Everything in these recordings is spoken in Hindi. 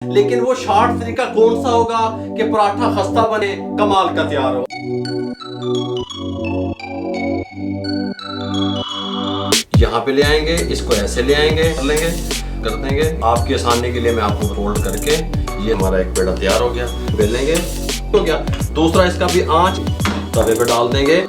लेकिन वो शॉर्ट तरीका कौन सा होगा कि पराठा खस्ता बने, कमाल का तैयार हो। यहाँ पे ले आएंगे, इसको ऐसे ले आएंगे, कर देंगे। आपकी आसानी के लिए मैं आपको फोल्ड करके, ये हमारा एक पेड़ा तैयार हो गया, बेल लेंगे, हो गया। दूसरा इसका भी आंच तवे पे डाल देंगे।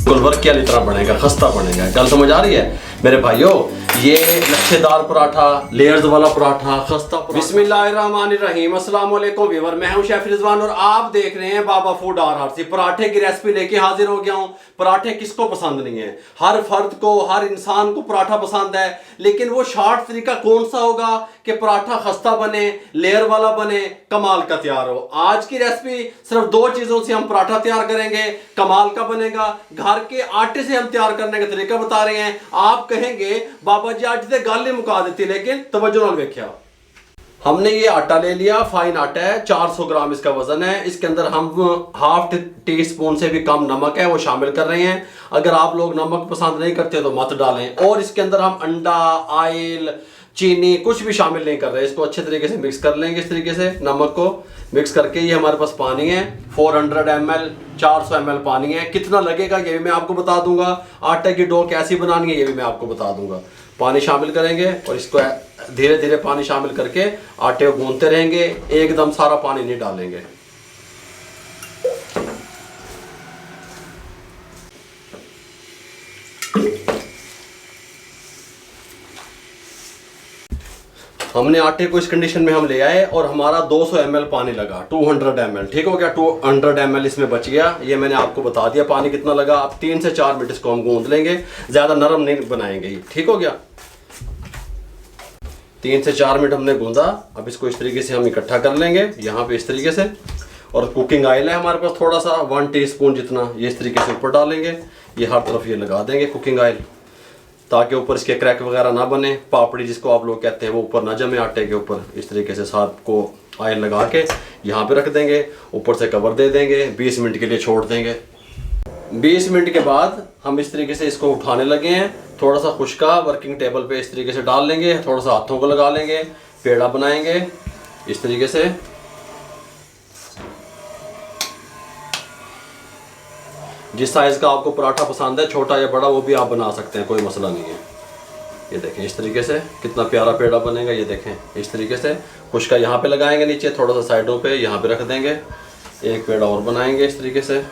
गुलवर्क की तरह बनेगा, खस्ता बनेगा। गल समझ आ रही है मेरे भाइयों? ये लच्छेदार पराठा, लेयर्स वाला पराठा, खस्ता। बिस्मिल्लाहिर्रहमानिर्रहीम, अस्सलाम वालेकुम व्यूअर, मैं हूं शेफ रिजवान और आप देख रहे हैं बाबा फूड RRC। पराठे की रेसिपी लेके हाजिर हो गया हूं। पराठे किसको पसंद नहीं है? हर फर्द को, हर इंसान को पराठा पसंद है, लेकिन वो शॉर्ट तरीका कौन सा होगा कि पराठा खस्ता बने, लेयर वाला बने, कमाल का तैयार हो। आज की रेसिपी सिर्फ दो चीजों से हम पराठा तैयार करेंगे, कमाल का बनेगा। घर के आटे से हम तैयार करने का तरीका बता रहे हैं। आप कहेंगे बाबा जी आज तो गल ही मुका देती, लेकिन तवज्जो नाल देखिया। हमने ये आटा ले लिया, फाइन आटा है, 400 ग्राम इसका वजन है। इसके अंदर हम हाफ टी स्पून से भी कम नमक है वो शामिल कर रहे हैं। अगर आप लोग नमक पसंद नहीं करते तो मत डालें। और इसके अंदर हम अंडा, ऑयल, चीनी कुछ भी शामिल नहीं कर रहे। इसको अच्छे तरीके से मिक्स कर लेंगे। इस तरीके से नमक को मिक्स करके, ये हमारे पास पानी है 400 ml, 400 ml पानी है। कितना लगेगा ये भी मैं आपको बता दूंगा। आटे की डो कैसी बनानी है ये भी मैं आपको बता दूंगा। पानी शामिल करेंगे और इसको धीरे धीरे पानी शामिल करके आटे को गूंथते रहेंगे, एकदम सारा पानी नहीं डालेंगे। हमने आटे को इस कंडीशन में हम ले आए और हमारा 200 ml पानी लगा, 200 ml, ठीक हो गया। 200 ml इसमें बच गया। ये मैंने आपको बता दिया पानी कितना लगा। अब 3 से 4 मिनट इसको हम गूंथ लेंगे, ज्यादा नरम नहीं बनाएंगे ये, ठीक हो गया। 3 से 4 मिनट हमने गूंथा। अब इसको इस तरीके से हम इकट्ठा कर लेंगे यहाँ पे, इस तरीके से। और कुकिंग ऑयल है हमारे पास थोड़ा सा, 1 टीस्पून जितना, ये इस तरीके से ऊपर डालेंगे। ये हर तरफ ये लगा देंगे कुकिंग ऑयल, ताकि ऊपर इसके क्रैक वगैरह ना बने, पापड़ी जिसको आप लोग कहते हैं, वो ऊपर ना जमे आटे के ऊपर। इस तरीके से साथ को ऑयल लगा के यहाँ पे रख देंगे, ऊपर से कवर दे देंगे, 20 मिनट के लिए छोड़ देंगे। 20 मिनट के बाद हम इस तरीके से इसको उठाने लगे हैं। थोड़ा सा खुश्का वर्किंग टेबल पे इस तरीके से डाल लेंगे, थोड़ा सा हाथों को लगा लेंगे, पेड़ा बनाएंगे इस तरीके से। जिस साइज का आपको पराठा पसंद है, छोटा या बड़ा, वो भी आप बना सकते हैं, कोई मसला नहीं है। ये देखें इस तरीके से कितना प्यारा पेड़ा बनेगा। ये देखें इस तरीके से खुश्का यहाँ पे लगाएंगे नीचे, थोड़ा सा साइडों पे यहाँ पे रख देंगे। एक पेड़ा और बनाएंगे इस तरीके से।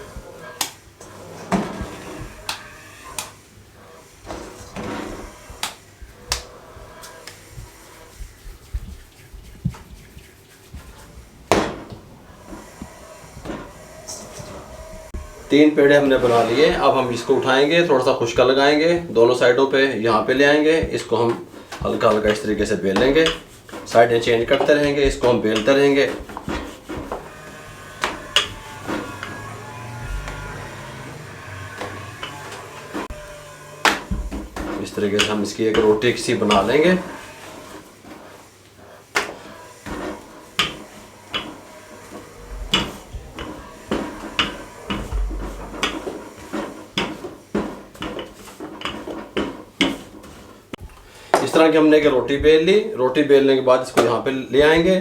तीन पेड़े हमने बना लिए। अब हम इसको उठाएंगे, थोड़ा सा खुश्का लगाएंगे दोनों साइडों पे, यहाँ पे ले आएंगे। इसको हम हल्का हल्का इस तरीके से बेल लेंगे, साइडें चेंज करते रहेंगे, इसको हम बेलते रहेंगे। इस तरीके से हम इसकी एक रोटी सी बना लेंगे। इस तरह की हमने एक रोटी बेल ली। रोटी बेलने के बाद इसको यहाँ पे ले आएंगे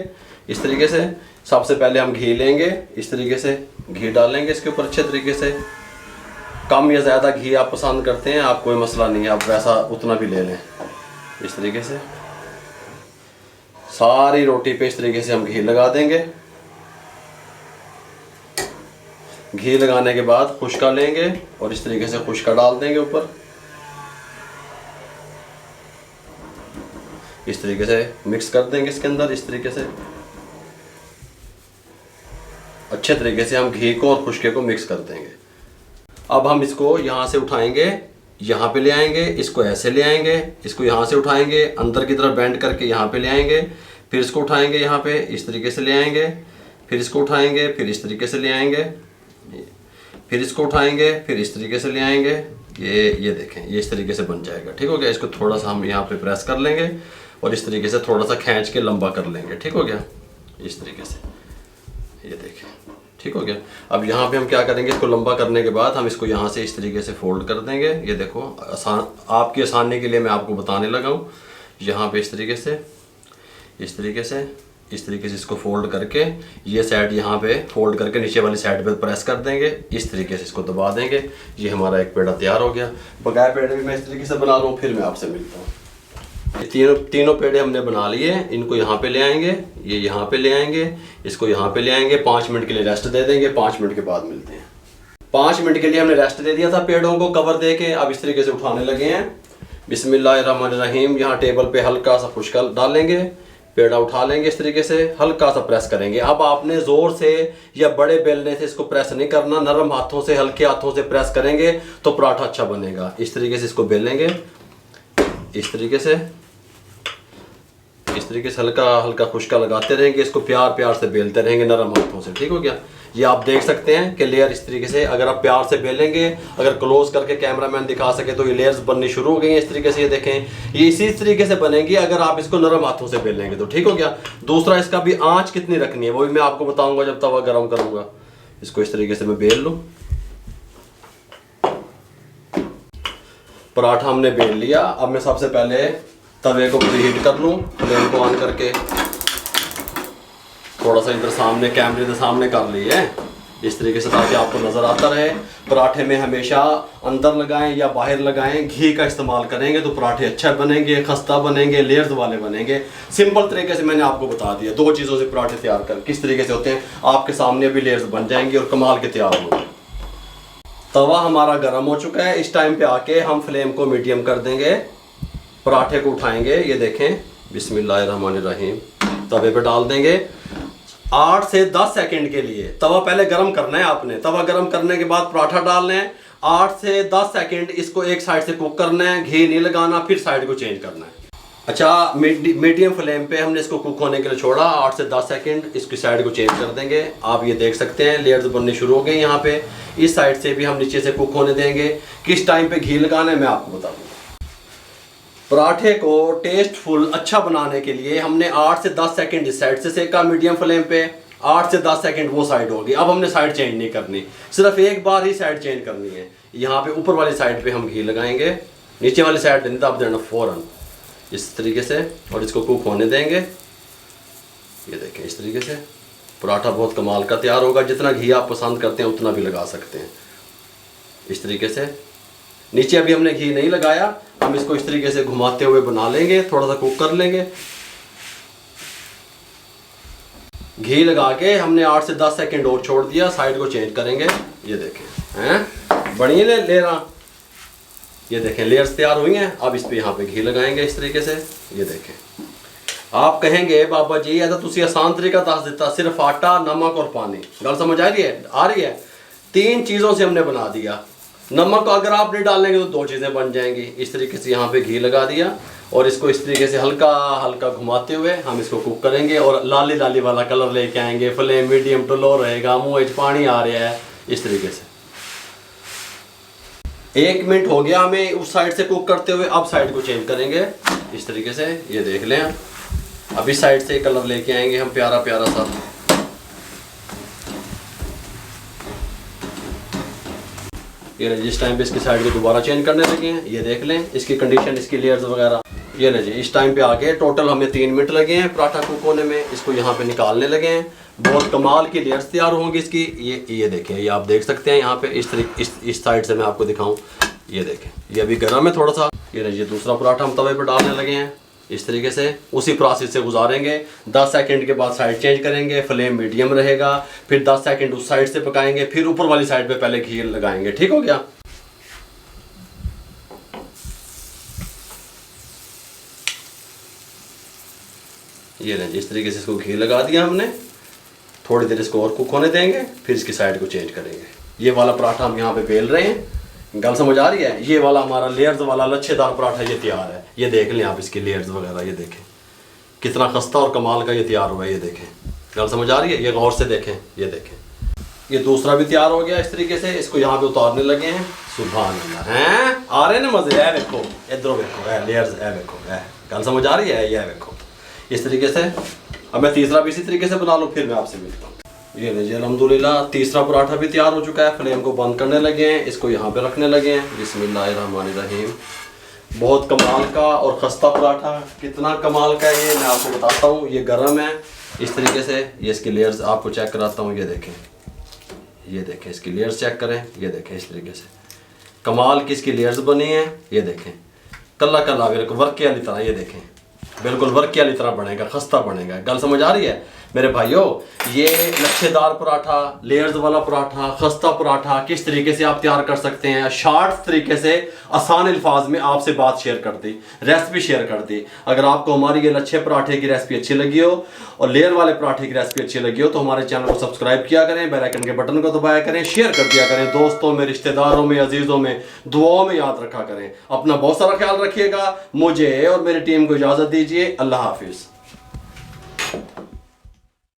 इस तरीके से। सबसे पहले हम घी लेंगे, इस तरीके से घी डालेंगे इसके ऊपर अच्छे तरीके से। कम या ज़्यादा घी आप पसंद करते हैं, आप कोई मसला नहीं है, आप वैसा उतना भी ले लें। इस तरीके से सारी रोटी पे इस तरीके से हम घी लगा देंगे। घी लगाने के बाद खुश्का लेंगे और इस तरीके से खुश्का डाल देंगे ऊपर। इस तरीके से मिक्स कर देंगे इसके अंदर, इस तरीके से अच्छे तरीके से हम घी को और खुश्के को मिक्स कर देंगे। अब हम इसको यहाँ से उठाएंगे, यहाँ पे ले आएंगे, इसको ऐसे ले आएंगे, इसको यहाँ से उठाएंगे, अंदर की तरफ बेंड करके यहाँ पे ले आएंगे, फिर इसको उठाएंगे यहाँ पे इस तरीके से ले आएंगे, फिर इसको उठाएंगे, फिर इस तरीके से ले आएंगे, फिर इसको उठाएंगे, फिर इस तरीके से ले आएंगे। ये देखें, ये इस तरीके से बन जाएगा, ठीक हो गया। इसको थोड़ा सा हम यहाँ पे प्रेस कर लेंगे और इस तरीके से थोड़ा सा खींच के लंबा कर लेंगे, ठीक हो गया। इस तरीके से ये देखें, ठीक। ठीक हो गया। अब यहाँ पे हम क्या करेंगे, इसको लंबा करने के बाद हम इसको यहाँ से इस तरीके से फोल्ड कर देंगे। ये देखो आसान, आपकी आसानी के लिए मैं आपको बताने लगा हूँ। यहाँ पे इस तरीके से इस तरीके से इसको फोल्ड करके ये साइड यहाँ पे फोल्ड करके नीचे वाली साइड पे प्रेस कर देंगे। इस तरीके से इसको दबा देंगे। ये हमारा एक पेड़ा तैयार हो गया। बकाया पेड़े भी मैं इस तरीके से बना लूँ, फिर मैं आपसे मिलता हूँ। ये तीनों पेड़े हमने बना लिए। इनको यहाँ पे ले आएंगे, ये यहाँ पे ले आएंगे, इसको यहाँ पे ले आएंगे। 5 मिनट के लिए रेस्ट दे देंगे। 5 मिनट के बाद मिलते हैं। 5 मिनट के लिए हमने रेस्ट दे दिया था पेड़ों को कवर दे के। अब इस तरीके से उठाने लगे हैं। बिस्मिल्लाहिर्रहमानिर्रहीम। यहाँ टेबल पे हल्का सा खुश्का डालेंगे, पेड़ा उठा लेंगे, इस तरीके से हल्का सा प्रेस करेंगे। अब आपने जोर से या बड़े बेलने से इसको प्रेस नहीं करना, नरम हाथों से, हल्के हाथों से प्रेस करेंगे तो पराठा अच्छा बनेगा। इस तरीके से इसको बेलेंगे, इस तरीके से हल्का हल्का खुश्का लगाते रहेंगे। इसको प्यार प्यार से बेलते रहेंगे नरम हाथों से। ठीक हो गया। ये आप देख सकते हैं कि लेयर इस तरीके से अगर आप प्यार से बेलेंगे, अगर क्लोज करके कैमरामैन दिखा सके तो ये लेयर्स बननी शुरू हो गई हैं। इस तरीके से ये देखें, ये इसी तरीके से बनेंगी अगर आप इसको नरम हाथों से बेलेंगे तो। ठीक हो गया। दूसरा, इसका भी आंच कितनी रखनी है वो भी मैं आपको बताऊंगा जब तवा गर्म करूंगा। इसको इस तरीके से मैं बेल लूं। पराठा हमने बेल लिया। अब मैं सबसे पहले तवे को प्रीहीट कर लूं, फ्लेम को ऑन करके थोड़ा सा इधर सामने कैमरे के सामने कर लिए इस तरीके से, ताकि आपको नज़र आता रहे। पराठे में हमेशा अंदर लगाएं या बाहर लगाएं, घी का इस्तेमाल करेंगे तो पराठे अच्छे बनेंगे, खस्ता बनेंगे, लेयर्स वाले बनेंगे। सिंपल तरीके से मैंने आपको बता दिया। 2 चीज़ों से पराठे तैयार कर किस तरीके से होते हैं, आपके सामने भी लेयर्स बन जाएंगे और कमाल के तैयार होंगे। तवा हमारा गर्म हो चुका है। इस टाइम पे आके हम फ्लेम को मीडियम कर देंगे। पराठे को उठाएंगे, ये देखें, बिस्मिल्लाहिर्रहमानिर्रहीम, तवे पे डाल देंगे। 8 से 10 सेकंड के लिए तवा पहले गरम करना है आपने। तवा गरम करने के बाद पराठा डालना है। 8 से 10 सेकंड इसको एक साइड से कुक करना है, घी नहीं लगाना, फिर साइड को चेंज करना है। अच्छा, मीडियम फ्लेम पे हमने इसको कुक होने के लिए छोड़ा। 8 से 10 सेकंड इसकी साइड को चेंज कर देंगे। आप ये देख सकते हैं लेयर्स बनने शुरू हो गई यहाँ पे। इस साइड से भी हम नीचे से कुक होने देंगे। किस टाइम पे घी लगाना है मैं आपको बता दूँगा। पराठे को टेस्टफुल अच्छा बनाने के लिए हमने 8 से 10 सेकंड इस साइड से सेका मीडियम फ्लेम पे, 8 से 10 सेकंड वो साइड होगी। अब हमने साइड चेंज नहीं करनी, सिर्फ एक बार ही साइड चेंज करनी है। यहाँ पे ऊपर वाली साइड पे हम घी लगाएंगे, नीचे वाली साइड नहीं दब देना फ़ौरन, इस तरीके से, और इसको कुक होने देंगे। ये देखें, इस तरीके से पराठा बहुत कमाल का तैयार होगा। जितना घी आप पसंद करते हैं उतना भी लगा सकते हैं। इस तरीके से नीचे अभी हमने घी नहीं लगाया, हम इसको इस तरीके से घुमाते हुए बना लेंगे, थोड़ा सा कुक कर लेंगे। घी लगा के हमने 8 से 10 सेकंड और छोड़ दिया, साइड को चेंज करेंगे। ये देखें, हैं बढ़िया ले रहा, ये देखें लेयर्स तैयार हुई हैं। अब इस पे यहाँ पे घी लगाएंगे इस तरीके से। ये देखें, आप कहेंगे बाबा जी ऐसा तुसी आसान तरीका दस दिता, सिर्फ आटा, नमक और पानी। गल समझ आ रही है। 3 चीज़ों से हमने बना दिया। नमक अगर आप नहीं डालेंगे तो 2 चीज़ें बन जाएंगी। इस तरीके से यहाँ पे घी लगा दिया और इसको इस तरीके से हल्का हल्का घुमाते हुए हम इसको कुक करेंगे और लाली लाली वाला कलर लेके आएंगे। फ्लेम मीडियम टू लो रहेगा, मुँह में पानी आ रहा है इस तरीके से। 1 मिनट हो गया हमें उस साइड से कुक करते हुए। अब साइड को चेंज करेंगे इस तरीके से। ये देख लें, अब इस साइड से कलर लेके आएंगे हम प्यारा प्यारा सा। ये ना जिस टाइम पे इसकी साइड को दोबारा चेंज करने लगे हैं, ये देख लें इसकी कंडीशन, इसकी लेयर्स वगैरह। ये ना जी इस टाइम पे आके टोटल हमें 3 मिनट लगे हैं पराठा कुक होने में। इसको यहाँ पे निकालने लगे हैं। बहुत कमाल की लेयर्स तैयार होंगी इसकी। ये देखें, ये आप देख सकते हैं यहाँ पे इस तरीके इस साइड से मैं आपको दिखाऊं। ये देखें, ये अभी गर्म है थोड़ा सा। ये ना जी दूसरा पराठा हम तवे पर डालने लगे हैं इस तरीके से। उसी प्रोसेस से गुजारेंगे। 10 सेकंड के बाद साइड चेंज करेंगे, फ्लेम मीडियम रहेगा, फिर 10 सेकंड उस साइड से पकाएंगे, फिर ऊपर वाली साइड पे पहले घी लगाएंगे। ठीक हो गया। ये ना जिस तरीके से इसको घी लगा दिया हमने। थोड़ी देर इसको और कुक होने देंगे, फिर इसकी साइड को चेंज करेंगे। ये वाला पराठा हम यहाँ पे बेल रहे हैं। गल समझ आ रही है। ये वाला हमारा लेयर्स वाला लच्छेदार पराठा ये तैयार है। ये देख लें आप इसकी लेयर्स वगैरह। ये देखें कितना खस्ता और कमाल का ये तैयार हुआ है। ये देखें, गल समझ आ रही है। ये गौर से देखें, ये देखें। ये दूसरा भी तैयार हो गया इस तरीके से। इसको यहाँ पे उतारने लगे हैं। सुभान अल्लाह, हैं आ रहे ना मजे। है देखो, इधरों देखो, है लेयर्स, है देखो, है गल समझ आ रही है। ये देखो इस तरीके से। अब मैं तीसरा भी इसी तरीके से बना लूँ, फिर मैं आपसे मिलता हूँ। ये लीजिए अल्हम्दुलिल्लाह तीसरा पराठा भी तैयार हो चुका है। फ्लेम को बंद करने लगे हैं, इसको यहाँ पे रखने लगे हैं। बिस्मिल्लाहिर्रहमानिर्रहीम। बहुत कमाल का और खस्ता पराठा, कितना कमाल का है ये मैं आपको बताता हूँ। ये गर्म है इस तरीके से। ये इसकी लेयर्स आपको चेक कराता हूँ। ये देखें, ये देखें इसकी लेयर्स चेक करें। ये देखें इस तरीके से कमाल की इसकी लेयर्स बनी हैं। ये देखें कल्ला कल्ला बिल्कुल वर्क वाली तरह। ये देखें बिल्कुल वर्क वाली तरह बनेगा, खस्ता बनेगा। गल समझ आ रही है मेरे भाइयों? ये लच्छेदार पराठा, लेयर्स वाला पराठा, खस्ता पराठा किस तरीके से आप तैयार कर सकते हैं। शॉर्ट तरीके से आसान अल्फाज में आपसे बात शेयर कर दी, रेसिपी शेयर कर दी। अगर आपको हमारी ये लच्छे पराठे की रेसिपी अच्छी लगी हो और लेयर वाले पराठे की रेसिपी अच्छी लगी हो तो हमारे चैनल को सब्सक्राइब किया करें, बेल आइकन के बटन को दबाया करें, शेयर कर दिया करें दोस्तों में, रिश्तेदारों में, अजीज़ों में, दुआओं में याद रखा करें। अपना बहुत सारा ख्याल रखिएगा। मुझे और मेरी टीम को इजाज़त दीजिए। अल्लाह हाफिज़।